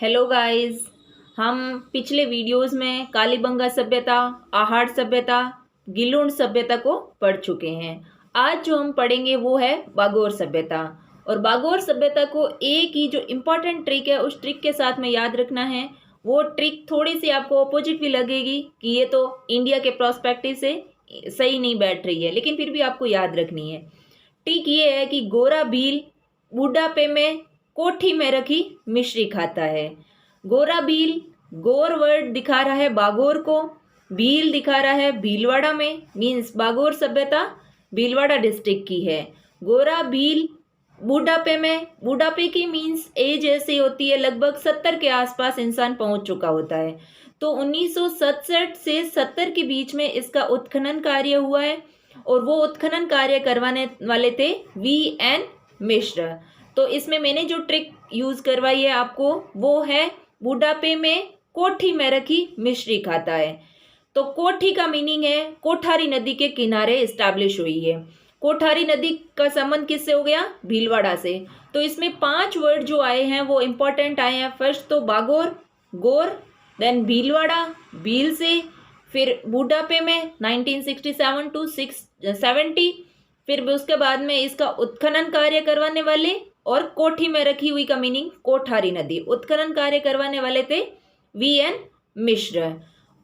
Hello guys. हम पिछले videos में कालीबंगा सभ्यता, आहड़ सभ्यता, गिलुंड सभ्यता को पढ़ चुके हैं। आज जो हम पढ़ेंगे वो है बागोर सभ्यता। और बागोर सभ्यता को एक ही जो इम्पोर्टेंट ट्रिक है उस ट्रिक के साथ में याद रखना है। वो ट्रिक थोड़ी सी आपको अपोजिट भी लगेगी कि ये तो इंडिया के प्रोस्पेक्टिव से सही नहीं बैठ रही है, लेकिन फिर भी आपको याद रखनी है। ट्रिक ये है कि गोरा भील बुढ़ापे में कोठी में रखी मिश्री खाता है। गोरा भील, गोर वर्ड दिखा रहा है बागोर को, भील दिखा रहा है भीलवाड़ा में, मीन्स बागोर सभ्यता भीलवाड़ा डिस्ट्रिक्ट की है। गोरा भील बुढ़ापे में, बुढ़ापे की मीन्स एज ऐसी होती है लगभग 70 के आसपास इंसान पहुंच चुका होता है। तो 1967 से 70 के बीच में इसका उत्खनन कार्य हुआ है और वो उत्खनन कार्य करवाने वाले थे V.N. मिश्र। तो इसमें मैंने जो ट्रिक यूज़ करवाई है आपको वो है बुढ़ापे में कोठी में रखी मिश्री खाता है। तो कोठी का मीनिंग है कोठारी नदी के किनारे इस्टेब्लिश हुई है। कोठारी नदी का संबंध किससे हो गया? भीलवाड़ा से। तो इसमें 5 वर्ड जो आए हैं वो इम्पोर्टेंट आए हैं। फर्स्ट तो बागोर, गोर, देन भीलवाड़ा, भील से, फिर बुढ़ापे में 1967 टू 670, फिर उसके बाद में इसका उत्खनन कार्य करवाने वाले, और कोठी में रखी हुई का मीनिंग कोठारी नदी। उत्खनन कार्य करवाने वाले थे V.N. मिश्र।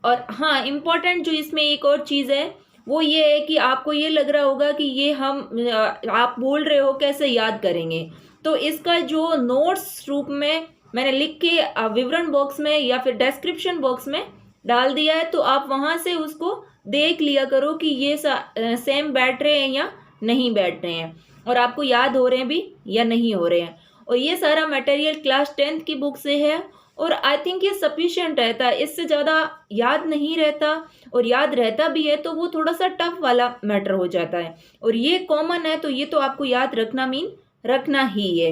और हाँ, इम्पोर्टेंट जो इसमें एक और चीज़ है वो ये है कि आपको ये लग रहा होगा कि ये आप बोल रहे हो कैसे याद करेंगे। तो इसका जो नोट्स रूप में मैंने लिख के विवरण बॉक्स में या फिर डिस्क्रिप्शन बॉक्स में डाल दिया है, तो आप वहाँ से उसको देख लिया करो कि ये सेम बैठ रहे हैं या नहीं बैठ रहे हैं, और आपको याद हो रहे हैं भी या नहीं हो रहे हैं। और ये सारा मटेरियल क्लास 10th की बुक से है और आई थिंक ये सफिशिएंट रहता है। इससे ज़्यादा याद नहीं रहता, और याद रहता भी है तो वो थोड़ा सा टफ वाला मैटर हो जाता है। और ये कॉमन है तो ये तो आपको याद रखना ही है।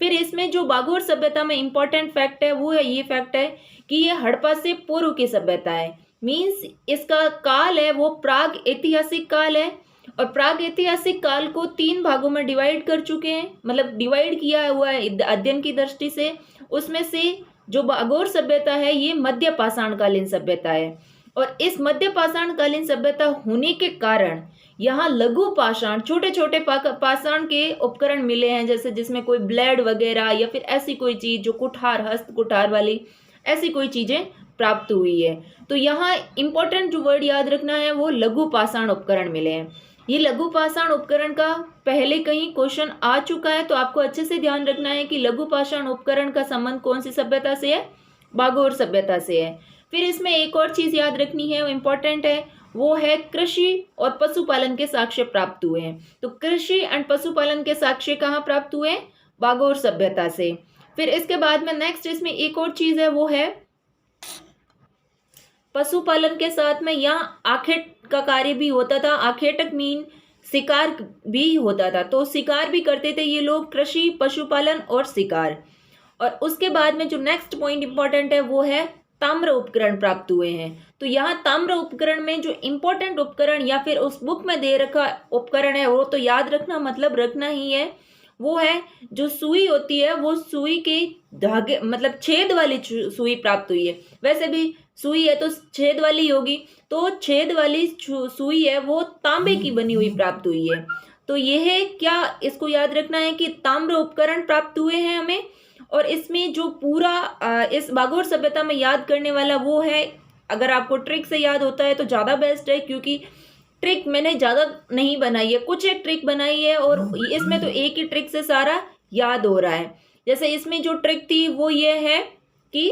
फिर इसमें जो बागोर सभ्यता में इम्पॉर्टेंट फैक्ट है वो है ये फैक्ट है कि ये हड़प्पा से पूर्व की सभ्यता है। मीन्स इसका काल है वो प्राग ऐतिहासिक काल है, और प्राग ऐतिहासिक काल को 3 भागों में डिवाइड कर चुके हैं, मतलब डिवाइड किया हुआ है अध्ययन की दृष्टि से। उसमें से जो बागोर सभ्यता है ये मध्य पाषाणकालीन सभ्यता है, और इस मध्य पाषाणकालीन सभ्यता होने के कारण यहाँ लघु पाषाण, छोटे छोटे पाषाण के उपकरण मिले हैं, जैसे जिसमें कोई ब्लेड वगैरह या फिर ऐसी कोई चीज़ जो कुठार, हस्त कुठार वाली ऐसी कोई चीज़ें प्राप्त हुई है। तो यहाँ इम्पोर्टेंट जो वर्ड याद रखना है वो लघु पाषाण उपकरण मिले हैं। ये लघु पाषाण उपकरण का पहले कहीं क्वेश्चन आ चुका है, तो आपको अच्छे से ध्यान रखना है कि लघु पाषाण उपकरण का संबंध कौन सी सभ्यता से है? बागोर सभ्यता से है। फिर इसमें एक और चीज़ याद रखनी है, वो इम्पोर्टेंट है, वो है कृषि और पशुपालन के साक्ष्य प्राप्त हुए हैं। तो कृषि एंड पशुपालन के साक्ष्य कहाँ प्राप्त हुए? बागोर सभ्यता से। फिर इसके बाद में नेक्स्ट इसमें एक और चीज़ है वो है पशुपालन के साथ में यहाँ आखेट का कार्य भी होता था। आखेटक मीन शिकार भी होता था, तो शिकार भी करते थे ये लोग, कृषि, पशुपालन और शिकार। और उसके बाद में जो नेक्स्ट पॉइंट इंपॉर्टेंट है वो है ताम्र उपकरण प्राप्त हुए हैं। तो यहाँ ताम्र उपकरण में जो इम्पोर्टेंट उपकरण या फिर उस बुक में दे रखा उपकरण है वो तो याद रखना, मतलब रखना ही है। वो है जो सुई होती है वो सुई के धागे, मतलब छेद वाली सुई प्राप्त हुई है। वैसे भी सुई है तो छेद वाली होगी, तो छेद वाली सुई है वो तांबे की बनी हुई प्राप्त हुई है। तो ये है क्या, इसको याद रखना है कि ताम्र उपकरण प्राप्त हुए हैं हमें। और इसमें जो पूरा इस बागोर सभ्यता में याद करने वाला वो है, अगर आपको ट्रिक से याद होता है तो ज़्यादा बेस्ट है, क्योंकि ट्रिक मैंने ज़्यादा नहीं बनाई है, कुछ एक ट्रिक बनाई है और इसमें तो एक ही ट्रिक से सारा याद हो रहा है। जैसे इसमें जो ट्रिक थी वो ये है कि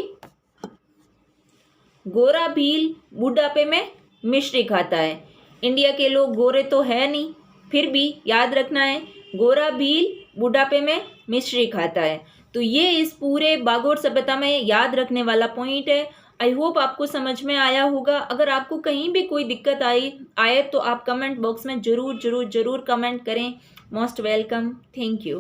गोरा भील बुढ़ापे में मिश्री खाता है। इंडिया के लोग गोरे तो है नहीं, फिर भी याद रखना है गोरा भील बुढ़ापे में मिश्री खाता है। तो ये इस पूरे बागोर सभ्यता में याद रखने वाला पॉइंट है। आई होप आपको समझ में आया होगा। अगर आपको कहीं भी कोई दिक्कत आए तो आप कमेंट बॉक्स में ज़रूर कमेंट करें। Most welcome. Thank you.